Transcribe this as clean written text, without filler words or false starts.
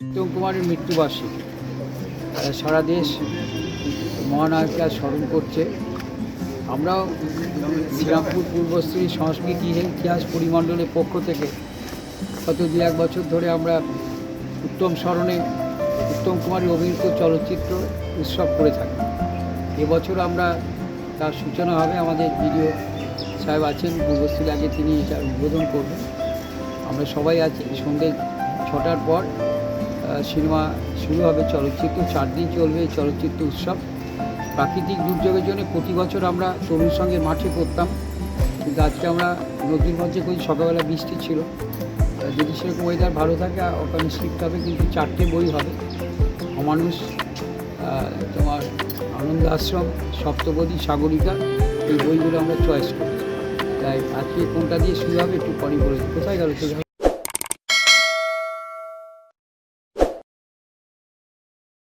উত্তম কুমারের মৃত্যুবার্ষিকী সারা দেশ মহানায়ককে স্মরণ করছে। আমরাও শ্রীরামপুর পূর্বশ্রী সংস্কৃতি ইতিহাস পরিমণ্ডলের পক্ষ থেকে গত 2-1 বছর ধরে আমরা উত্তম স্মরণে উত্তম কুমারের অভিনীত চলচ্চিত্র উৎসব করে থাকি। এবছর আমরা তার সূচনা হবে, আমাদের বিডিও সাহেব আছেন পূর্বশ্রী, আগে তিনি এটা উদ্বোধন করবেন। আমরা সবাই আছি। সন্ধ্যে 6টার পর সিনেমা শুরু হবে। চলচ্চিত্র 4 দিন চলবে এই চলচ্চিত্র উৎসব। প্রাকৃতিক দুর্যোগের জন্য প্রতি বছর আমরা তরুণ সঙ্গে মাঠে করতাম, কিন্তু আজকে আমরা নদীর মধ্যে করি। সকালবেলা বৃষ্টি ছিল, যদি সেরকম ওয়েদার ভালো থাকে ওখানে শিফট হবে, কিন্তু 4টে বই হবে। অমানুষ, তোমার আনন্দ আশ্রম, সপ্তপদী, সাগরিকা, এই বইগুলো আমরা চয়েস করি। তাই আজকে কোনটা দিয়ে শুরু হবে একটু পরে বলে দিই। কোথায় গেল?